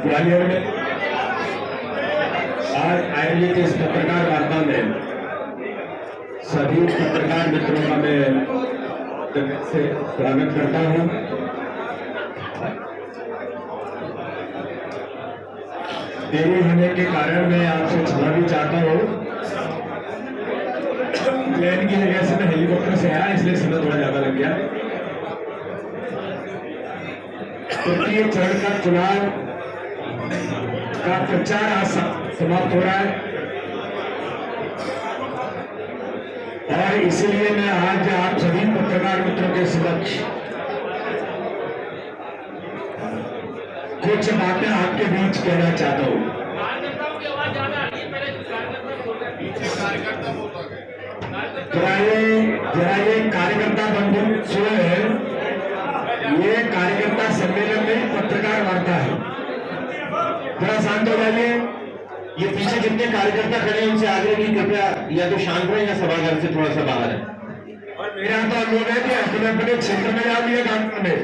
ग्वालियर में आज आयोजित इस पत्रकार वार्ता में सभी पत्रकार मित्रों का मैं से स्वागत करता हूं। देरी होने के कारण मैं आपसे क्षमा भी चाहता हूं। प्लेन की जगह से मैं हेलीकॉप्टर से आया, इसलिए समय थोड़ा ज्यादा लग गया। तृतीय चरण का चुनाव का प्रचार आज समाप्त हो रहा है और इसलिए मैं आज आप सभी पत्रकार मित्रों के समक्ष कुछ बातें आपके बीच कहना चाहता हूं। जरा ये कार्यकर्ता बंधु सुने, ये कार्यकर्ता सम्मेलन में पत्रकार वार्ता है। जरा शांत हो जाइए। ये पीछे जितने कार्यकर्ता खड़े हैं उनसे आग्रह की कृपया या तो शांत रहे या सभागार से थोड़ा सा बाहर है। और मेरा तो अनुरोध है कि अपने अपने क्षेत्र में जा दिए काम में।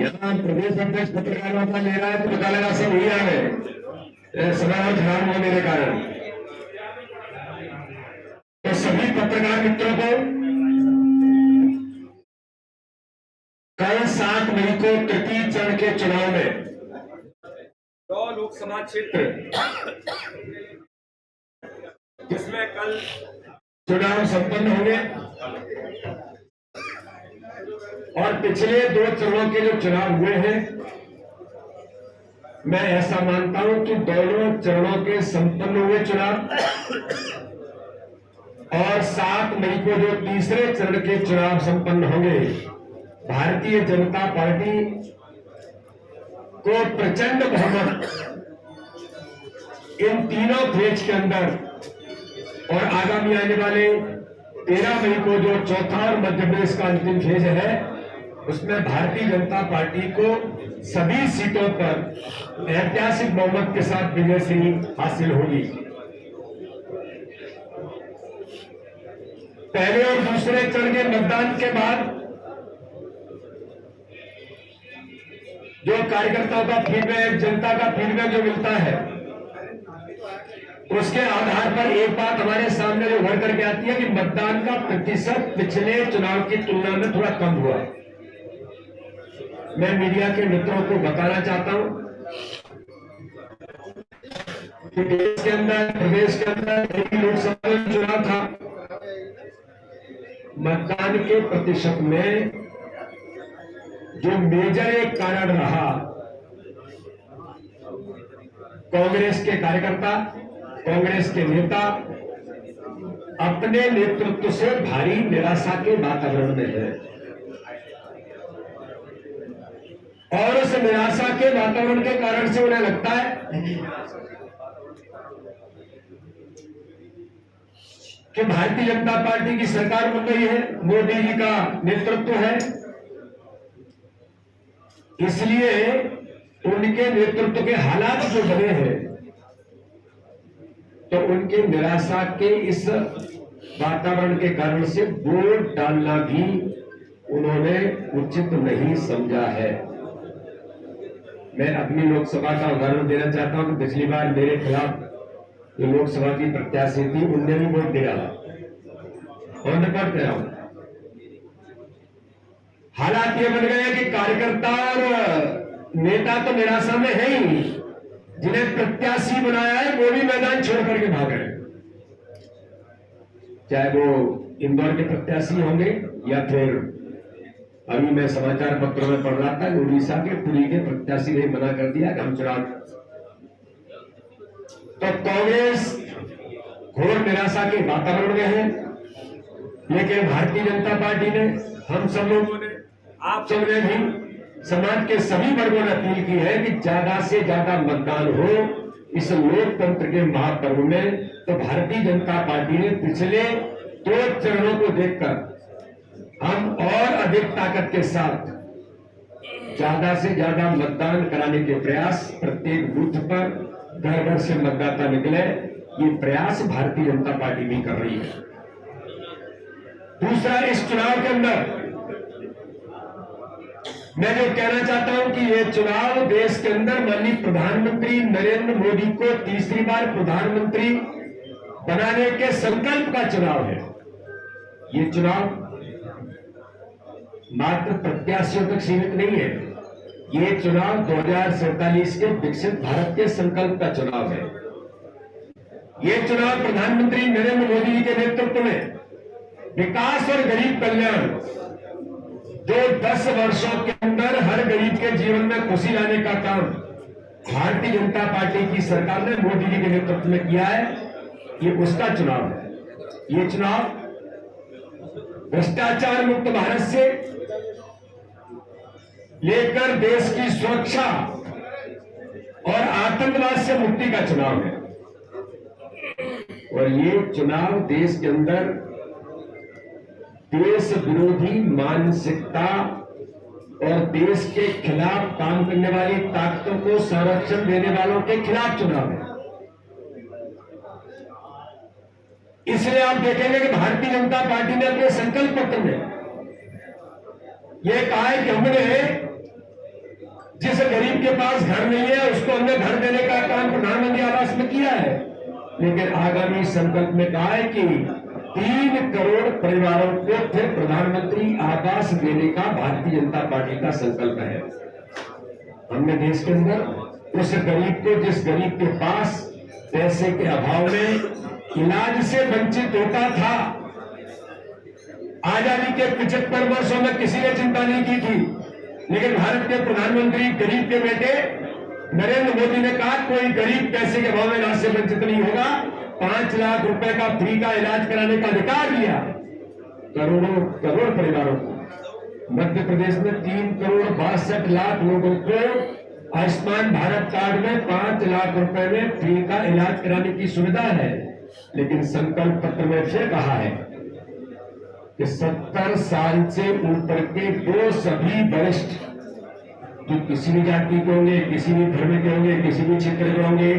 यहाँ प्रदेश अध्यक्ष पत्रकार वार्ता ले रहा है तो पता लगा सब ही आ गए, समय खराब होने के कारण। तो सभी पत्रकार मित्रों को कल 7 मई को तृतीय चरण के चुनाव में 2 लोकसभा क्षेत्र जिसमें कल चुनाव संपन्न होंगे और पिछले 2 चरणों के जो चुनाव हुए हैं, मैं ऐसा मानता हूं कि दोनों चरणों के संपन्न हुए चुनाव और 7 मई को जो तीसरे चरण के चुनाव संपन्न होंगे, भारतीय जनता पार्टी को प्रचंड बहुमत इन तीनों फेज के अंदर और आगामी आने वाले 13 मई को जो चौथा और मध्य प्रदेश का अंतिम फेज है, उसमें भारतीय जनता पार्टी को सभी सीटों पर ऐतिहासिक बहुमत के साथ विजय से हासिल होगी। पहले और दूसरे चरण के मतदान के बाद जो कार्यकर्ताओं का फीडबैक, जनता का फीडबैक जो मिलता है, उसके आधार पर एक बात हमारे सामने जो उभर करके आती है कि मतदान का प्रतिशत पिछले चुनाव की तुलना में थोड़ा कम हुआ। मैं मीडिया के मित्रों को बताना चाहता हूं कि देश के अंदर, प्रदेश के अंदर लोकसभा चुनाव था, मतदान के प्रतिशत में जो मेजर एक कारण रहा, कांग्रेस के कार्यकर्ता, कांग्रेस के नेता अपने नेतृत्व से भारी निराशा के वातावरण में है और उस निराशा के वातावरण के कारण से उन्हें लगता है कि भारतीय जनता पार्टी की सरकार बन गई है, मोदी जी का नेतृत्व है, इसलिए उनके नेतृत्व के हालात जो बने हैं, तो उनके निराशा के इस वातावरण के कारण से वोट डालना भी उन्होंने उचित नहीं समझा है। मैं अपनी लोकसभा का उदाहरण देना चाहता हूं कि पिछली बार मेरे खिलाफ जो लोकसभा की प्रत्याशी थी, उनने भी वोट दिया ऑन रिकॉर्ड कह रहा हूं। हालात ये बन गए कि कार्यकर्ता और नेता तो निराशा में है ही, जिन्हें प्रत्याशी बनाया है वो भी मैदान छोड़ करके भाग रहे हैं, चाहे वो इंदौर के प्रत्याशी होंगे या फिर अभी मैं समाचार पत्रों में पढ़ रहा था कि उड़ीसा के पुरी के प्रत्याशी ने मना कर दिया कि हम चुनाव। तो कांग्रेस घोर निराशा के वातावरण में है, लेकिन भारतीय जनता पार्टी ने, हम सब लोगों ने, आप सबने भी, समाज के सभी वर्गों ने अपील की है कि ज्यादा से ज्यादा मतदान हो इस लोकतंत्र के महापर्व में। तो भारतीय जनता पार्टी ने पिछले 2 चरणों को देखकर हम और अधिक ताकत के साथ ज्यादा से ज्यादा मतदान कराने के प्रयास, प्रत्येक बूथ पर घर घर से मतदाता निकले, ये प्रयास भारतीय जनता पार्टी भी कर रही है। दूसरा, इस चुनाव के अंदर मैं जो कहना चाहता हूं कि ये चुनाव देश के अंदर माननीय प्रधानमंत्री नरेंद्र मोदी को तीसरी बार प्रधानमंत्री बनाने के संकल्प का चुनाव है। ये चुनाव मात्र प्रत्याशियों तक सीमित नहीं है। ये चुनाव 2047 के विकसित भारत के संकल्प का चुनाव है। ये चुनाव प्रधानमंत्री नरेंद्र मोदी जी के नेतृत्व में विकास और गरीब कल्याण, जो 10 वर्षों के अंदर हर गरीब के जीवन में खुशी लाने का काम भारतीय जनता पार्टी की सरकार ने मोदी जी के नेतृत्व में किया है, ये उसका चुनाव है। ये चुनाव भ्रष्टाचार मुक्त भारत से लेकर देश की सुरक्षा और आतंकवाद से मुक्ति का चुनाव है। और ये चुनाव देश के अंदर देश विरोधी मानसिकता और देश के खिलाफ काम करने वाली ताकतों को संरक्षण देने वालों के खिलाफ चुनाव है। इसलिए आप देखेंगे कि भारतीय जनता पार्टी ने अपने संकल्प पत्र में यह कहा है कि हमने जिस गरीब के पास घर नहीं है उसको हमने घर देने का काम प्रधानमंत्री आवास में किया है, लेकिन आगामी संकल्प में कहा है कि 3 करोड़ परिवारों को फिर प्रधानमंत्री आवास देने का भारतीय जनता पार्टी का संकल्प है। हमने देश के अंदर उस गरीब को, जिस गरीब के पास पैसे के अभाव में इलाज से वंचित होता था, आजादी के 75 वर्षों में किसी ने चिंता नहीं की थी, लेकिन भारत के प्रधानमंत्री गरीब के बेटे नरेंद्र मोदी ने कहा कोई गरीब पैसे के अभाव में इलाज से वंचित नहीं होगा। 5 लाख रुपए का फ्री का इलाज कराने का अधिकार दिया करोड़ों करोड़ परिवारों को। मध्य प्रदेश में 3 करोड़ 62 लाख लोगों को आयुष्मान भारत कार्ड में 5 लाख रुपए में फ्री का इलाज कराने की सुविधा है। लेकिन संकल्प पत्र में फिर कहा है कि 70 साल से ऊपर के वो सभी वरिष्ठ जो किसी भी जाति के होंगे, किसी भी धर्म के होंगे, किसी भी क्षेत्र के होंगे,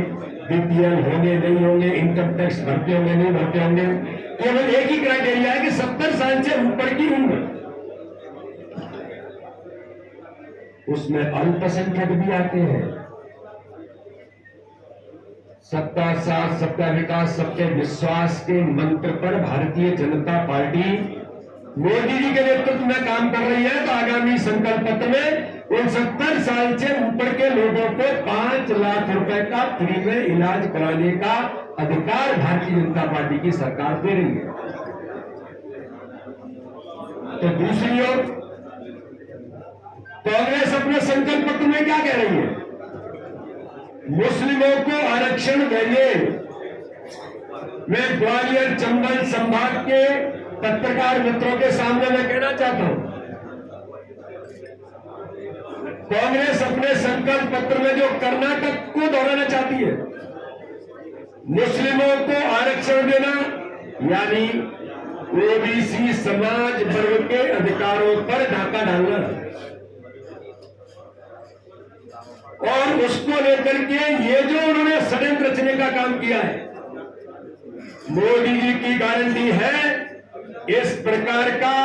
बीपीएल होंगे नहीं होंगे, इनकम टैक्स भरते होंगे नहीं भरते होंगे, केवल एक ही क्राइटेरिया है कि 70 साल से ऊपर की उम्र, उसमें अल्पसंख्यक भी आते हैं। सबका साथ, सबका विकास, सबके विश्वास के मंत्र पर भारतीय जनता पार्टी मोदी जी के नेतृत्व में काम कर रही है। तो आगामी संकल्प पत्र में उन 70 साल से ऊपर के लोगों को 5 लाख रुपए का फ्री में इलाज कराने का अधिकार भारतीय जनता पार्टी की सरकार दे रही है। तो दूसरी ओर कांग्रेस अपने संकल्प पत्र में क्या कह रही है? मुस्लिमों को आरक्षण देंगे। मैं ग्वालियर चंबल संभाग के पत्रकार मित्रों के सामने मैं कहना चाहता हूं, कांग्रेस अपने संकल्प पत्र में जो कर्नाटक को दोहराना चाहती है, मुस्लिमों को आरक्षण देना यानी ओबीसी समाज वर्ग के अधिकारों पर डाका डालना, और उसको लेकर के ये जो उन्होंने षड्यंत्र रचने का काम किया है, मोदी जी की गारंटी है इस प्रकार का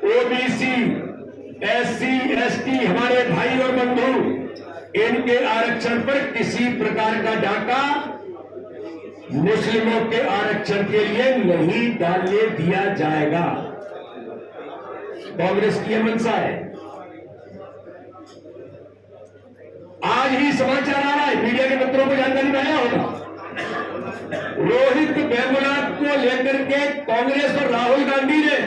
ओबीसी, एससी, एसटी हमारे भाई और बंधु, इनके आरक्षण पर किसी प्रकार का डाका मुस्लिमों के आरक्षण के लिए नहीं डालने दिया जाएगा। कांग्रेस की यह मंशा है। आज ही समाचार आ रहा है, मीडिया के मित्रों को जानकारी में आया होगा, रोहित वेमुला को लेकर के कांग्रेस और राहुल गांधी ने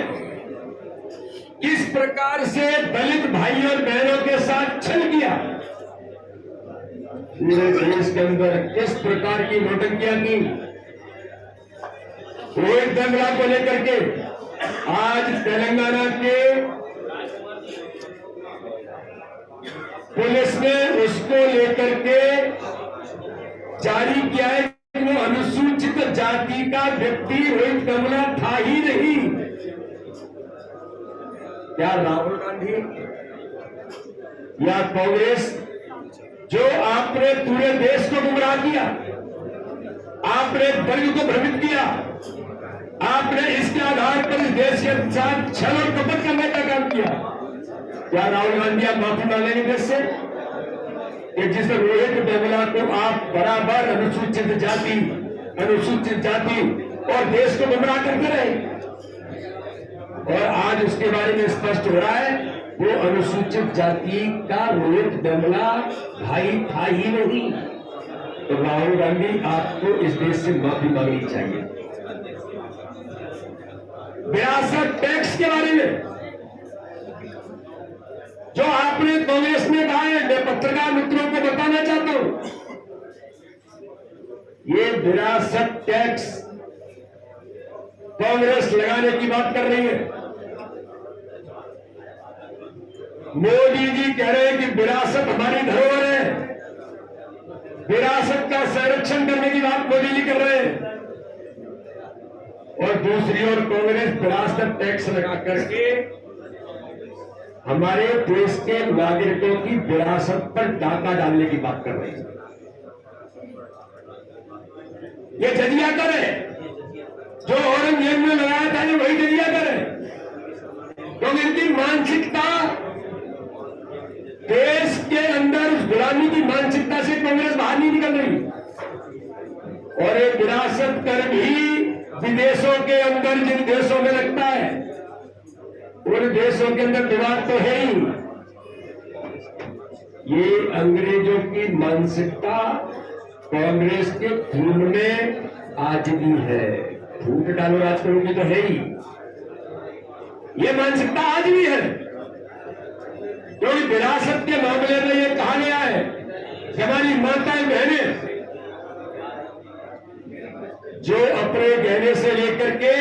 किस प्रकार से दलित भाई और बहनों के साथ छल किया, पूरे देश के अंदर किस प्रकार की नौटंकियां की। रोहित वेमुला को लेकर के आज तेलंगाना के पुलिस ने उसको लेकर के जारी किया है कि वो अनुसूचित जाति का व्यक्ति रोहित वेमुला था ही नहीं। क्या राहुल गांधी या कांग्रेस, जो आपने पूरे देश को गुमराह किया, आपने वर्ग को भ्रमित किया, आपने इसके आधार पर इस देश के साथ छल और कपट करने का काम किया, क्या राहुल गांधी आप माफी मांगेंगे देश से कि जिस रोहित वेमुला को आप बराबर अनुसूचित जाति और देश को गुमराह करते रहे, और आज उसके बारे में स्पष्ट हो रहा है वो अनुसूचित जाति का रोहित वेमुला भाई था ही नहीं। तो राहुल गांधी आपको इस देश से माफी मांगनी चाहिए। विरासत टैक्स के बारे में जो आपने कांग्रेस में कहा है, मैं पत्रकार मित्रों को बताना चाहता हूं, ये विरासत टैक्स कांग्रेस लगाने की बात कर रही है। मोदी जी कह रहे हैं कि विरासत हमारी धरोहर है, विरासत का संरक्षण करने की बात मोदी जी कर रहे हैं, और दूसरी ओर कांग्रेस विरासत टैक्स लगा करके हमारे देश के नागरिकों की विरासत पर डाका डालने की बात कर रही है। ये जजिया करे जो औरंगजेब ने लगाया था, ये वही जजिया करे, क्योंकि इनकी मानसिकता देश के अंदर उस गुलामी की मानसिकता से कांग्रेस बाहर नहीं निकल रही, और ये विरासत कर भी विदेशों के अंदर जिन देशों में लगता है उन देशों के अंदर विवाद तो है ही। ये अंग्रेजों की मानसिकता कांग्रेस के खून में आज भी है। फूट डालो राज करोगी तो है ही, ये मानसिकता आज भी है। क्योंकि विरासत के मामले में ये कहा गया है कि हमारी माताएं बहनें जो अपने गहने से लेकर के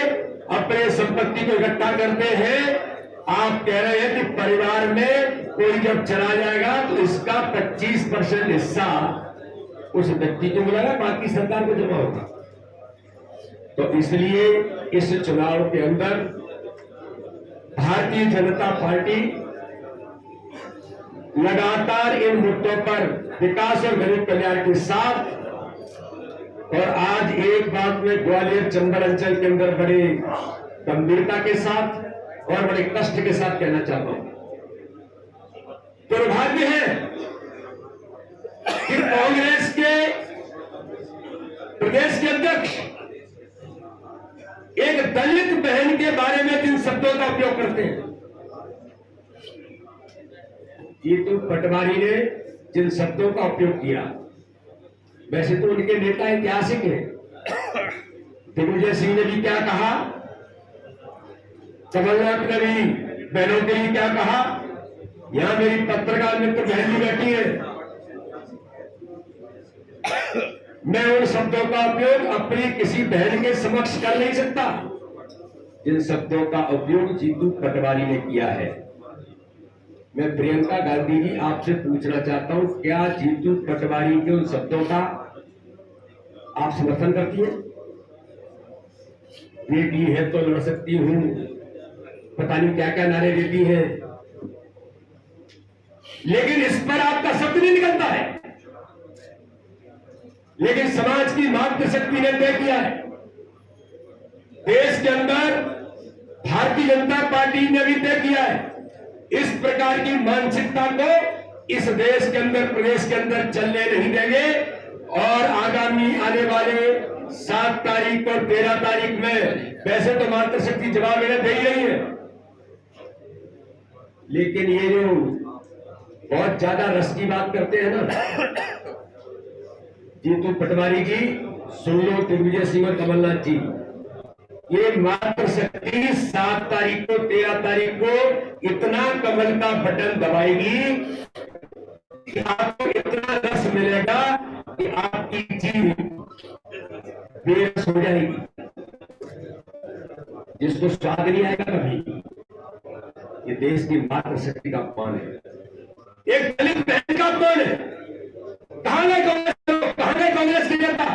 अपने संपत्ति को इकट्ठा करते हैं, आप कह रहे हैं कि परिवार में कोई जब चला जाएगा तो इसका 25% हिस्सा उस व्यक्ति को मिलेगा, बाकी सरकार को जमा होगा। तो इसलिए इस चुनाव के अंदर भारतीय जनता पार्टी लगातार इन मुद्दों पर विकास और गरीब कल्याण के साथ, और आज एक बात में ग्वालियर चंबल अंचल के अंदर बड़ी गंभीरता के साथ और बड़े कष्ट के साथ कहना चाहता हूं, दुर्भाग्य है कि कांग्रेस के प्रदेश के अध्यक्ष एक दलित बहन के बारे में जिन शब्दों का उपयोग करते हैं, जीतू पटवारी ने जिन शब्दों का उपयोग किया, वैसे तो उनके नेता ऐतिहासिक हैं। दिग्विजय सिंह ने भी क्या कहा, कमलनाथ ने भी बहनों के लिए क्या कहा, यहां मेरी पत्रकार मित्र बहन भी बैठी है, मैं उन शब्दों का उपयोग अपनी किसी बहन के समक्ष कर नहीं सकता जिन शब्दों का उपयोग जीतू पटवारी ने किया है। मैं प्रियंका गांधी जी आपसे पूछना चाहता हूं, क्या जीतू पटवारी के उन शब्दों का आप समर्थन करती है? बेटी है तो लड़ सकती हूं, पता नहीं क्या क्या नारे देती है, लेकिन इस पर आपका शब्द नहीं निकलता है। लेकिन समाज की मातृशक्ति ने तय किया है, देश के अंदर भारतीय जनता पार्टी ने भी तय किया है, इस प्रकार की मानसिकता को इस देश के अंदर प्रदेश के अंदर चलने नहीं देंगे। और आगामी आने वाले 7 तारीख और 13 तारीख में वैसे तो मातृशक्ति जवाब इन्हें दे ही रही है, लेकिन ये जो बहुत ज्यादा रस की बात करते हैं ना, जीतू पटवारी जी सुन लो, दिग्विजय सिंह और कमलनाथ जी, ये मातृशक्ति 7 तारीख को 13 तारीख को इतना कमल का बटन दबाएगी कि आपको इतना रस मिलेगा कि आपकी जीभ बेरस हो जाएगी, जिसको स्वाद नहीं आएगा कभी। ये देश की मातृशक्ति का अपमान है, एक दलित बहन का अपमान है। कहां गए कांग्रेस के नेता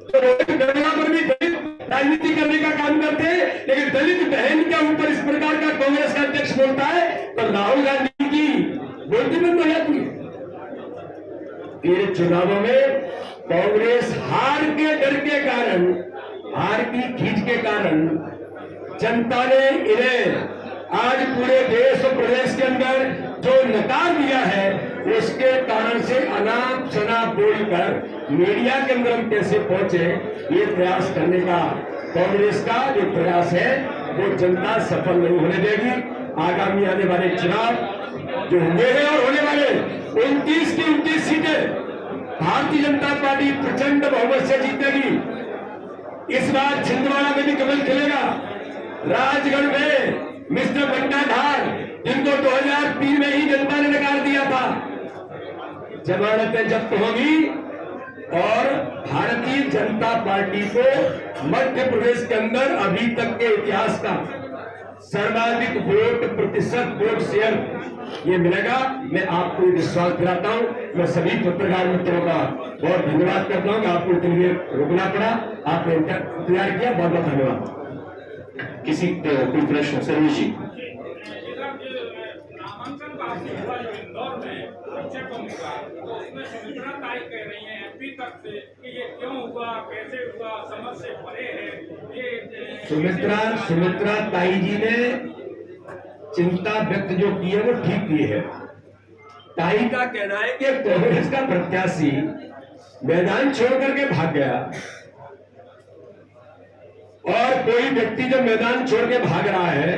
तो रोहित वेमुला पर भी दलित राजनीति करने का काम करते हैं, लेकिन दलित बहन के ऊपर इस प्रकार का कांग्रेस का अध्यक्ष बोलता है तो राहुल गांधी की बोलती बंद हो जाती है। ये चुनावों में कांग्रेस हार के डर के कारण, हार की खींच के कारण जनता ने इन्हें आज पूरे देश और प्रदेश के अंदर जो नकार दिया है, उसके कारण से अनाप शनाप बोलकर मीडिया के अंदर हम कैसे पहुंचे, ये प्रयास करने का कांग्रेस का जो प्रयास है वो जनता सफल नहीं होने देगी। आगामी आने वाले चुनाव जो हुए हैं और होने वाले 29 की 29 सीटें भारतीय जनता पार्टी प्रचंड बहुमत से जीतेगी। इस बार छिंदवाड़ा में भी कमल खिलेगा। राजगढ़ में मिस्टर बंटा ढाल, जिनको 2003 में ही जनता ने नकार दिया था, जमानतें जब्त होगी और भारतीय जनता पार्टी को मध्य प्रदेश के अंदर अभी तक के इतिहास का सर्वाधिक वोट प्रतिशत वोट शेयर ये मिलेगा। मैं आपको विश्वास दिलाता हूं। मैं सभी पत्रकार मित्रों का बहुत धन्यवाद करता हूं कि आपको इतनी देर रुकना पड़ा, आपने इंतजार किया, बहुत बहुत धन्यवाद। किसी कोई प्रश्न? सर्वेश जी। नामांकन का हुआ जो इंदौर में शिक्षकों का, तो उसमें सुमित्रा ताई कह रही हैं एमपी तक से कि ये क्यों हुआ, कैसे हुआ, समझ से परे है ये। सुमित्रा ताई जी ने चिंता व्यक्त जो की है वो ठीक की है। ताई का कहना है कि कांग्रेस का प्रत्याशी मैदान छोड़ करके भाग गया और कोई व्यक्ति जब मैदान छोड़ के भाग रहा है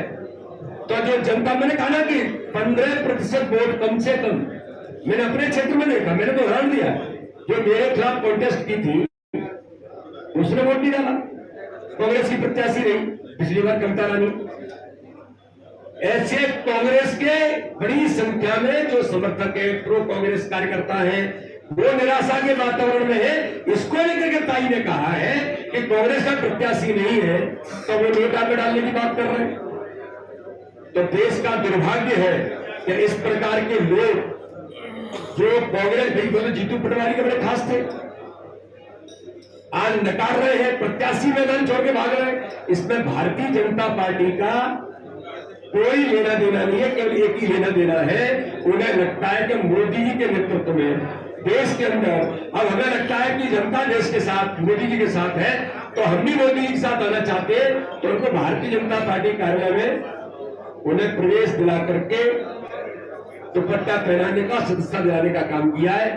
तो जो जनता, मैंने कहा ना कि 15% वोट कम से कम, मैंने अपने क्षेत्र में देखा, मैंने तो उदाहरण दिया, जो मेरे खिलाफ कॉन्टेस्ट की थी उसने वोट नहीं डाला, कांग्रेस की प्रत्याशी रही पिछली बार कविता रानी। ऐसे कांग्रेस के बड़ी संख्या में जो समर्थक है, प्रो कांग्रेस कार्यकर्ता है, वो निराशा के वातावरण में है। इसको लेकर के ताई ने कहा है कि कांग्रेस का प्रत्याशी नहीं है तो वो नोटा में डालने की बात कर रहे हैं। तो देश का दुर्भाग्य है कि इस प्रकार के लोग जो कांग्रेस बिल्कुल जीतू पटवारी के बड़े खास थे, आज नकार रहे हैं, प्रत्याशी मैदान छोड़ के भाग रहे हैं। इसमें भारतीय जनता पार्टी का कोई लेना देना नहीं है, केवल एक ही लेना देना है। उन्हें लगता है कि मोदी जी के नेतृत्व में देश के अंदर, अब हमें लगता है कि जनता देश के साथ, मोदी जी के साथ है, तो हम भी मोदी जी के साथ आना चाहते हैं। तो उनको भारतीय जनता पार्टी कार्यालय में उन्हें प्रवेश दिला करके दुपट्टा पहनाने का, सदस्यता दिलाने का काम किया है।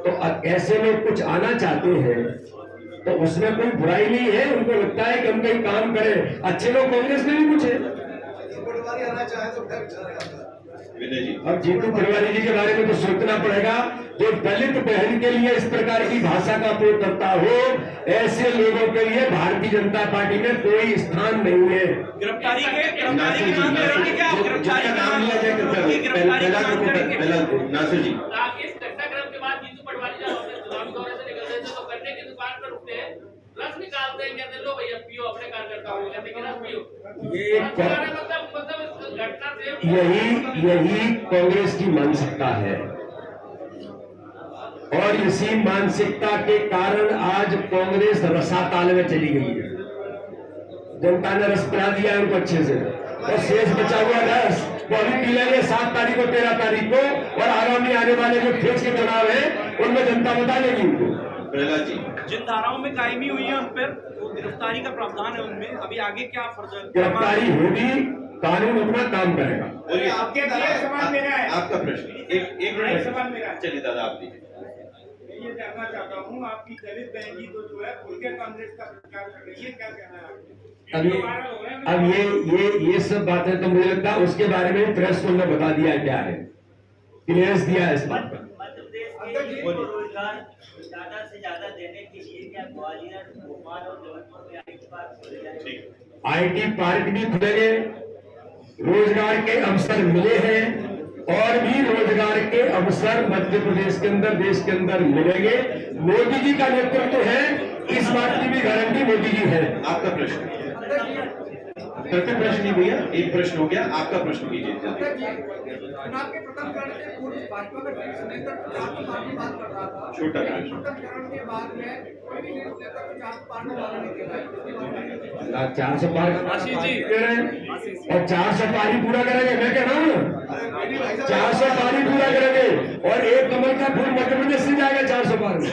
तो ऐसे लोग कुछ आना चाहते हैं तो उसमें कोई बुराई नहीं है। उनको लगता है कि हम कहीं काम करें, अच्छे लोग कांग्रेस में भी कुछ है। अब जीतू पटवारी जी के बारे में तो सोचना पड़ेगा, जो दलित बहन के लिए इस प्रकार की भाषा का प्रयोग करता हो, ऐसे लोगों के लिए भारतीय जनता पार्टी में कोई स्थान नहीं है। गिरफ्तारी के नाम करेंगे क्या? गिरफ्तारी का नाम लिया जाए नासिर जी। इस घटनाक्रम के बाद जीतू पटवारी जब अपने चुनावी दौरे से निकलते हैं तो गन्ने की दुकान पर रुकते हैं, रस निकालते हैं, कहते हैं लो भैया पियो, अपने कार्यकर्ताओं को कहते हैं रस पियो। ये मतलब इस घटना से यही कांग्रेस की मानसिकता है और इसी मानसिकता के कारण आज कांग्रेस रसाताल में चली गई है। जनता ने रस पिला दिया है उनको अच्छे से, और शेष बचा हुआ रस वो अभी पी लेंगे 7 तारीख को, 13 तारीख को, और आगामी आने वाले जो फेज के चुनाव है उनमें जनता बता देगी उनको। प्रहलाद जी, जिन धाराओं में कायमी हुई है उन पर गिरफ्तारी का प्रावधान है, उनमें अभी आगे क्या फर्दर गिरफ्तारी होगी, कानून अपना काम करेगा। बोलिए। आपके सवाल मेरा है, आपका प्रश्न एक मिनट। सवाल मेरा है। चलिए दादा आप दीजिए। ये जानना चाहता हूँ, आपकी दलित बहन जी तो जो है खुल के कांग्रेस का प्रचार कर रही है, क्या कहना है आपको? अब ये सब बातें तो मुझे लगता है उसके बारे में प्रेस को बता दिया क्या है, क्लियरनेस दिया है इस बात पर। मध्य प्रदेश को रोजगार ज्यादा से ज्यादा देने के लिए क्या ग्वालियर, भोपाल और जबलपुर में आईटी पार्क खोले जाएंगे? आईटी पार्क भी खुलेंगे, रोजगार के अवसर मिले हैं और भी रोजगार के अवसर मध्य प्रदेश के अंदर, देश के अंदर मिलेंगे। मोदी जी का नेतृत्व है, इस बात की भी गारंटी मोदी जी है। आपका प्रश्न प्रति प्रश्न नहीं भैया, एक प्रश्न हो गया, आपका प्रश्न कीजिए जल्दी। चुनाव के प्रथम चरण से पूर्व भाजपा का शीर्ष नेता 400 पार की बात कर रहा था। छोटा प्रश्न। प्रथम चरण के बाद में कोई भी शीर्ष नेता को 400 पार में वाला नहीं दे रहा है। 400 पार दे रहे हैं और 400 पारी पूरा करेंगे। मैं कह रहा हूँ ना, 400 पारी पूरा करेंगे और एक कमल का फूल मध्य प्रदेश से जाएगा 400 पार में।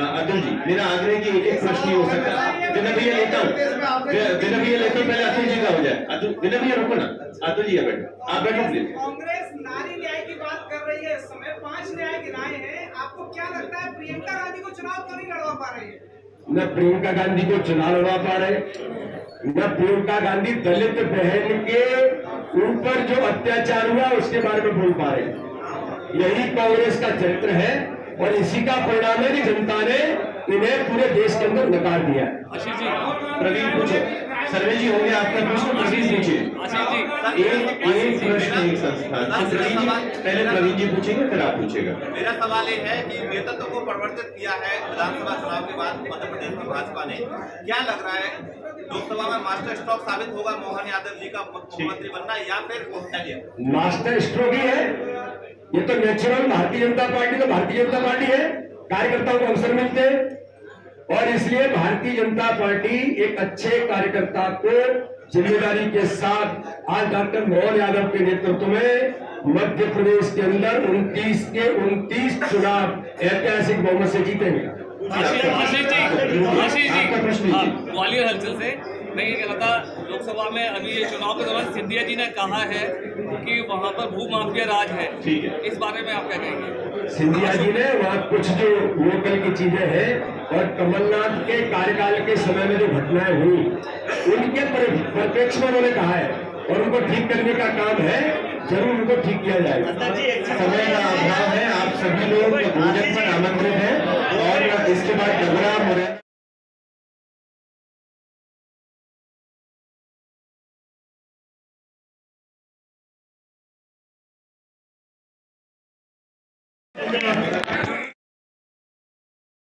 अतुल जी, मेरा आग्रह है कि एक प्रश्न ही हो सकता है। विनय भैया लेता हूँ, पहले अतुल जी का हो जाए। अतुल विनय भैया रुको ना, अतुल जी बैठो, आप बैठो प्लीज। कांग्रेस नारी न्याय की बात कर रही है इस समय, 5 न्याय गिनाए हैं, आपको क्या लगता है प्रियंका गांधी को चुनाव क्यों नहीं लड़वा पा रही है? न प्रियंका गांधी को चुनाव लड़वा पा रहे, न प्रियंका गांधी दलित बहन के ऊपर जो अत्याचार हुआ उसके बारे में बोल पा रहे। यही कांग्रेस का चरित्र है और इसी का परिणाम है कि जनता ने इन्हें पूरे देश के अंदर नकार दिया है। आशीष जी, प्रवीण पूछे, सर्वे जी हो गया आपका प्रश्न, प्रवीण पूछिए। आशीष जी, एक प्रश्न एक संस्थान। तो प्रवीण जी, पहले प्रवीण जी पूछेंगे फिर आप पूछेगा। मेरा सवाल ये है कि नेतृत्व को परिवर्तित किया है विधानसभा चुनाव के बाद मध्य प्रदेश की भाजपा ने, क्या लग रहा है लोकसभा में मास्टर स्ट्रोक साबित होगा मोहन यादव जी का मुख्यमंत्री बनना या फिर मास्टर स्ट्रोक ही है ये तो नेचुरल। भारतीय जनता पार्टी तो भारतीय जनता पार्टी है, कार्यकर्ताओं को अवसर मिलते हैं और इसलिए भारतीय जनता पार्टी एक अच्छे कार्यकर्ता को जिम्मेदारी के साथ आज डॉक्टर मोहन यादव के नेतृत्व में मध्य प्रदेश के अंदर 29 के 29 चुनाव ऐतिहासिक बहुमत से जीतेंगे। आशीष जी, आपका प्रश्न हाँ, लीजिए। ग्वालियर हलचल से मैं ये कह रहा था, लोकसभा में अभी ये चुनाव के दौरान सिंधिया जी ने कहा है कि वहाँ पर भू माफिया राज है। ठीक है। इस बारे में आप क्या कहेंगे? सिंधिया जी ने वहाँ कुछ जो लोकल की चीजें हैं और कमलनाथ के कार्यकाल के समय में जो घटनाएं हुई उनके परिप्रेक्ष्य में उन्होंने कहा है और उनको ठीक करने का काम है, जरूर उनको ठीक किया जाएगा। समय का अभाव है, आप सभी लोग भोजन पर आमंत्रित हैं और इसके बाद डगरा मुरैना